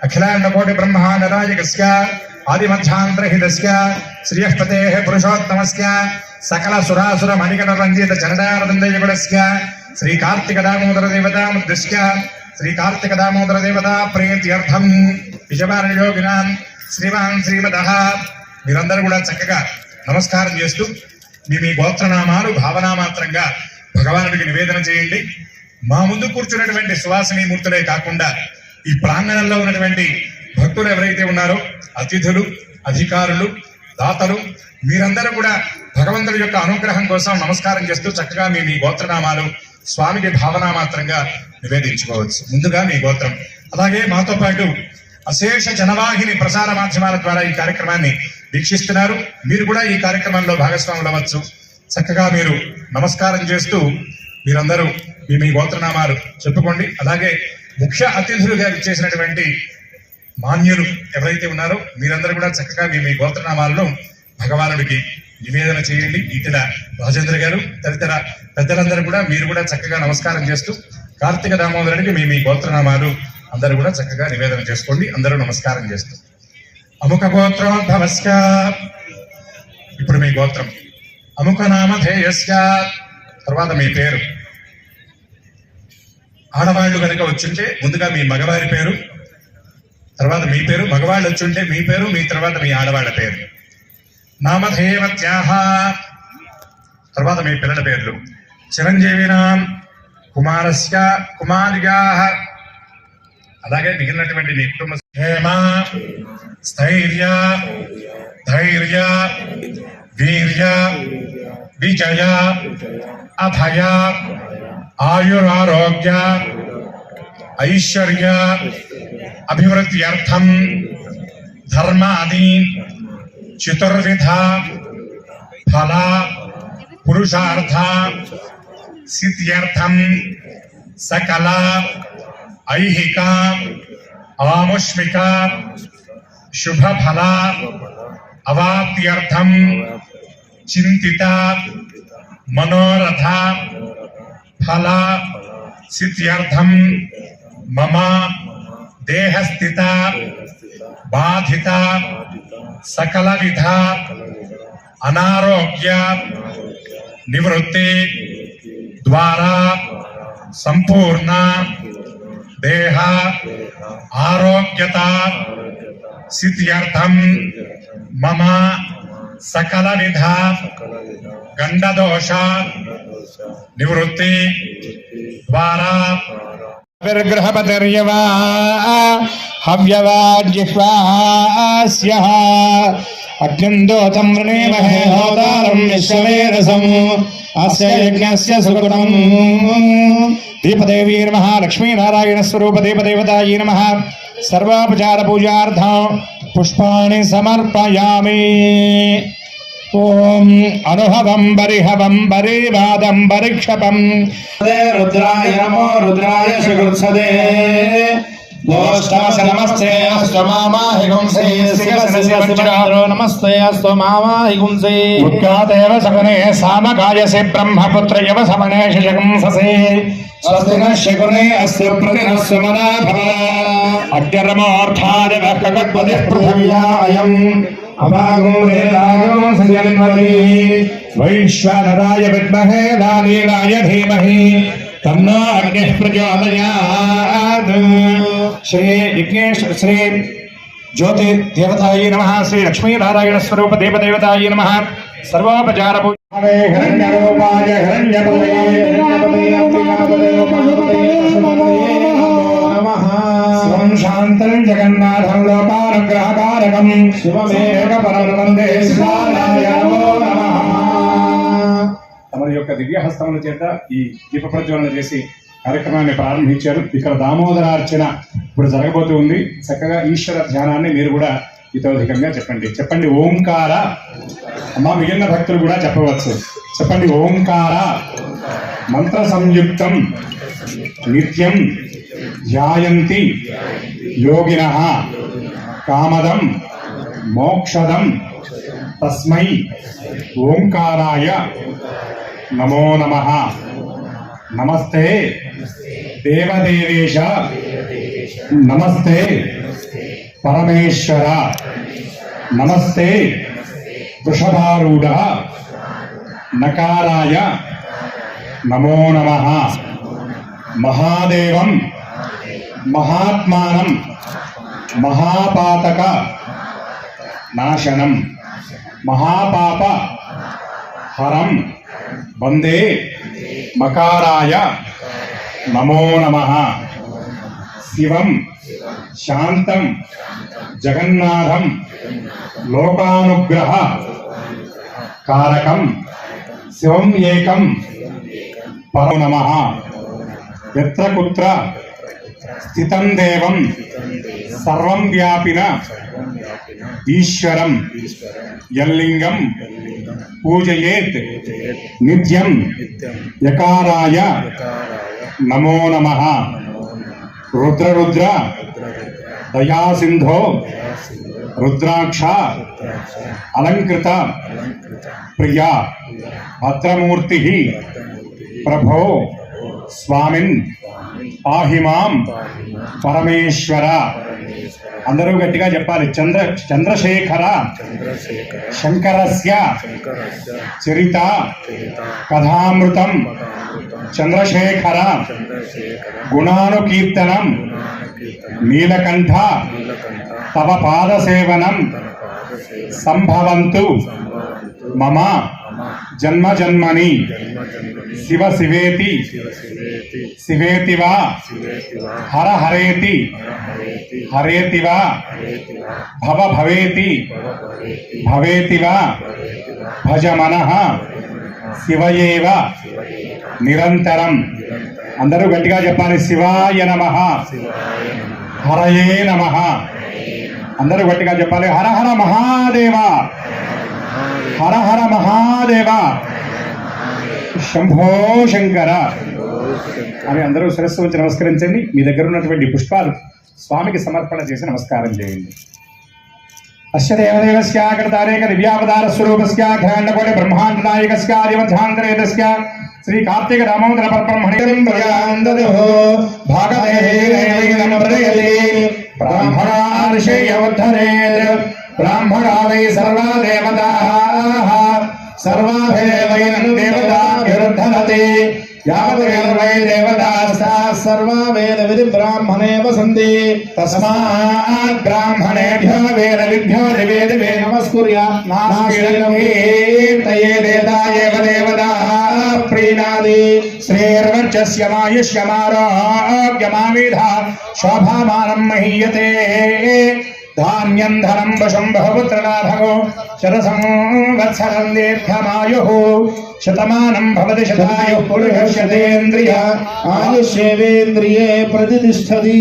अखिलांडकोटि ब्रह्मांडनायकस्य आदिमध्यांतरहितस्य श्रीयष्पतेः पुरुषोत्तमस्य सकल सुरासुर मणिकण रंजित चरणारविन्दयुगलस्य श्री कार्तिक दामोदर देवता मुद्दिश्य श्री कार्तिक दामोदर देवता प्रीत्यर्थं విజయవాడ యోగినాం శ్రీమాన్ శ్రీమదః మీరందరూ కూడా చక్కగా నమస్కారం చేస్తూ మీ గోత్రనామాలు భావనామాత్రంగా భగవానుడికి నివేదన చేయండి. మా ముందు కూర్చున్నటువంటి సువాసిని మూర్తులే కాకుండా ఈ ప్రాంగణంలో ఉన్నటువంటి భక్తులు ఎవరైతే ఉన్నారో అతిథులు, అధికారులు, దాతలు మీరందరూ కూడా భగవంతుడి యొక్క అనుగ్రహం కోసం నమస్కారం చేస్తూ చక్కగా మీ గోత్రనామాలు స్వామికి భావనామాత్రంగా నివేదించుకోవచ్చు. ముందుగా మీ గోత్రం. అలాగే మాతో పాటు అశేష జనవాహిని ప్రసార మాధ్యమాల ద్వారా ఈ కార్యక్రమాన్ని వీక్షిస్తున్నారు. మీరు కూడా ఈ కార్యక్రమంలో భాగస్వాములు అవ్వచ్చు. చక్కగా మీరు నమస్కారం చేస్తూ మీరందరూ మీ గోత్రనామాలు చెప్పుకోండి. అలాగే ముఖ్య అతిథులుగా చేసినటువంటి మాన్యులు ఎవరైతే ఉన్నారో మీరందరూ కూడా చక్కగా మీ గోత్రనామాలను భగవానుడికి నివేదన చేయండి. ఈటెల రాజేంద్ర గారు తదితర పెద్దలందరూ కూడా మీరు కూడా చక్కగా నమస్కారం చేస్తూ కార్తీక దామోదరుడికి మీ గోత్రనామాలు అందరూ కూడా చక్కగా నివేదన చేసుకోండి. అందరూ నమస్కారం చేస్తూ అముక గోత్రోద్భవస్య, ఇప్పుడు మీ గోత్రం. అముక నామధేయస్య, తర్వాత మీ పేరు. ఆడవాళ్లు కనుక వచ్చుంటే ముందుగా మీ మగవారి పేరు, తర్వాత మీ పేరు. మగవాళ్ళు వచ్చుంటే మీ పేరు, మీ తర్వాత మీ ఆడవాళ్ల పేరు. నామధేయవత్యాహ, తర్వాత మీ పిల్లల పేర్లు. చిరంజీవినాం కుమారస్య కుమార్యాః, అలాగే మిగిలినటువంటి మీ కుటుంబ. హేమ, స్థైర్య, ధైర్య, వీర్య, విజయ, అభయ, ఆయురారోగ్య, ఐశ్వర్య, అభివృద్ధ్యర్థం, ధర్మాది చతుర్విధ ఫల పురుషార్థ సిద్ధ్యర్థం సకల ఐహిక ఆముష్మిక శుభఫల అవాప్త్యర్థం చింతిత మనోరథ ఫల సిద్ధ్యర్థం మమ దేహస్థిత బాధిత సకల విధ అనారోగ్య నివృత్తి ద్వారా సంపూర్ణ దేహ ఆరోగ్యత సిద్ధ్యర్థం మమ సకల విధ గండదోష నివృత్తి ద్వారా విగ్రహపతిర్యవా హవ్యవాజిహ్వాస్యః అగ్నిందోతం వృణీమహే హోతారం విశ్వవేదసం అస్య యజ్ఞస్య సుకృతం. దీపదేవీ నమః. లక్ష్మీనారాయణ స్వరూప దీపదేవతాయై నమః. సర్వాపచార పూజార్థం పుష్పాణి సమర్పయామి. ఓం అనుహవం బరిహవం బరివాదం బరిక్షపం రుద్రాయ నమో రుద్రాయ సుకృత్సదే. నమస్తే అస్తు మామాహి గుంసే నమస్తే అస్తు మామాహి గుంసే. ఉద్గాదేవ సగనే సామగాయసే బ్రహ్మపుత్రయవ సమనే శశకంససే. స్వస్తి నశ్యకునే అస్య ప్రతినస్సు మనాభవ. అగ్నిరమోర్థాయ కగద్వది పృథివ్యా అయం అభాగో వేదాయో సజన్మతి. వైశ్వానరాయ విద్మహే నాలీలాయ ధీమహి తన్నో అగ్నిః ప్రచోదయాత్. శ్రీ విఘ్నేశ్వర శ్రీ జ్యోతి దేవతాయై నమః. శ్రీ లక్ష్మీనారాయణ స్వరూప దేవదేవతాయై నమః. సర్వోపచార పూజ. హిరణ్యరూపాయ హిరణ్యపతయే శివం శాంతం జగన్నాథం లోకానుగ్రహకారకం శివమేకపరం వందే శివాయ నమో నమః. తమరి యొక్క దివ్యహస్తముల చేత ఈ దీప ప్రజ్వలన చేసి కార్యక్రమాన్ని ప్రారంభించారు. ఇక్కడ దామోదరార్చన ఇప్పుడు జరగబోతూ ఉంది. చక్కగా ఈశ్వర ధ్యానాన్ని మీరు కూడా ఇతోధికంగా చెప్పండి. చెప్పండి ఓంకార. అమ్మ మిగిలిన భక్తులు కూడా చెప్పవచ్చు. చెప్పండి ఓంకార మంత్ర సంయుక్తం నిత్యం ధ్యాయంతి యోగినః కామదం మోక్షదం తస్మై ఓంకారాయ నమో నమః. నమస్తే దేవదేవేశ నమస్తే పరమేశ్వర నమస్తే వృషభారూఢ నకారాయ నమో నమః మహాదేవం మహాత్మానం మహాపాతక నాశనం మహాపాప హరం వందే మకారాయ నమో నమః శివం శాంతం జగన్నాథం లోకానుగ్రహ కారకం శివం ఏకం పరమో నమః యత్ర కుత్ర స్థితం దేవం సర్వం వ్యాపిన ఈశ్వరం యల్లింగం పూజయేత్ నిత్యం యకారాయ నమో నమః రుద్ర దయాసింధో రుద్రాక్ష అలంకృత ప్రియ భద్రమూర్తి ప్రభో స్వామిన్ పాహిమాం పరమేశ్వర. అందరూ గట్టిగా చెప్పాలి. చంద్రశేఖర శంకరస్య చరిత కథామృతం చంద్రశేఖర గుణానుకీర్తనం నీలకంఠ తవ పాదసేవనం సంభవంతు మమ జన్మ జన్మని శివ శివేతి శివేతి వా హర హరేతి హరేతి వా భవ భవేతి భవేతి వా భజ మనః శివయేవ నిరంతరం. అందరూ గట్టిగా చెప్పాలి. శివాయ నమః హరయే నమః. అందరూ గట్టిగా చెప్పాలి. హర హర మహాదేవ హర హర మహాదేవ శంభో శంకర అని అందరూ శిరస్సు ఉంచి నమస్కరించండి. మీ దగ్గర ఉన్నటువంటి పుష్పాలు స్వామికి సమర్పణ చేసి నమస్కారం చేయండి. అస్య దేవదేవస్య కృతారేక దివ్యావతార స్వరూపస్య అఖిలాండకోటి బ్రహ్మాండ నాయకస్య ఆదిమధ్యాంతరేతస్య శ్రీ కార్తీక దామోదర పరబ్రహ్మణికరం ప్రయాందదో భాగదేహేన ప్రయలి బ్రాహ్మణార్షేయవద్ధరేత్ బ్రాహ్మణా వై సర్వా దేవతాః సర్వాభేవైనం దేవతాభిరుద్ధరతి యావద్వై దేవతాస్తాః సర్వా వేద విధి బ్రాహ్మణే వసంతి తస్మాత్ బ్రాహ్మణేభ్యో వేద విభ్యో దివేదివే నమస్కుర్యాత్ నాస్కీర్తయే దేవతాయేవ దేవతాః ప్రీణాది శ్రీర్వర్చస్య మాయుష్యమారోగ్యమావిధ శోభామానం మహీయతే ధాన్యం ధనం వశం బహుపుత్రలాభగో శతసంవత్సరం దీర్ఘమాయుః శతమానం భవతి శతాయుః పురుషేంద్రియ ఆయుష్యేంద్రియే ప్రతిష్టతి.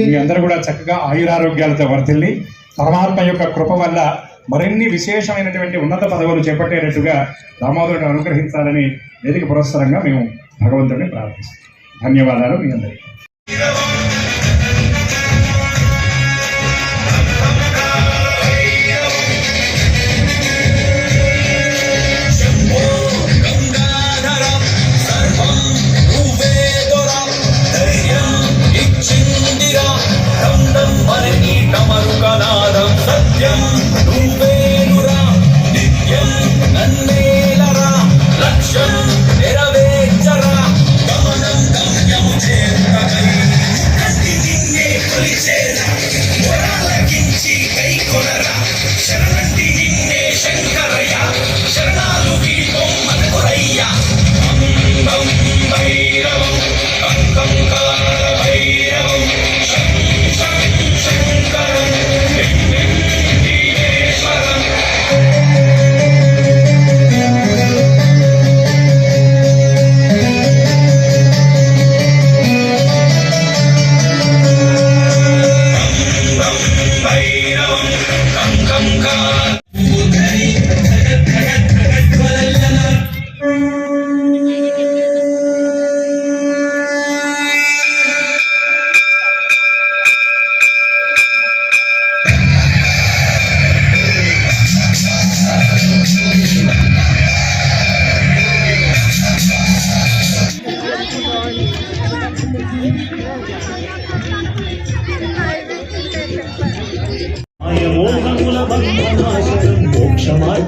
మీ అందరూ కూడా చక్కగా ఆయురారోగ్యాలతో వర్ధిల్లి పరమాత్మ యొక్క కృప వల్ల మరిన్ని విశేషమైనటువంటి ఉన్నత పదవులు చేపట్టేటట్టుగా దామోదరుడు అనుగ్రహించాలని వేదిక పురస్సరంగా మేము భగవంతుడిని ప్రార్థిస్తాం. ధన్యవాదాలు మీ అందరికీ. సత్యం నువ్వేనురా నిత్యం నన్నేలరా లక్ష్యం నెరవేర్చరా గమనం గమ్యము చేరకై కంటి నిన్నే కొలిచేరా మొరాలకించి కై కొనరా శరణంటి నిన్నే శంకరయ్య శరణాలు వీపొమ్మన కొరయ్య అంగం భైరవం అంగం కాల భైరవం శంకరం Shara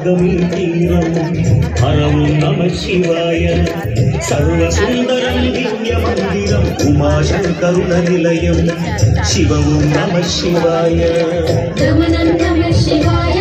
మార్గమీ తీరం హరం నమ శివాయ సర్వసుందరం దివ్య మందిరం ఉమాశంకరుల నిలయం శివం నమ శివాయ రమణం నమ శివాయ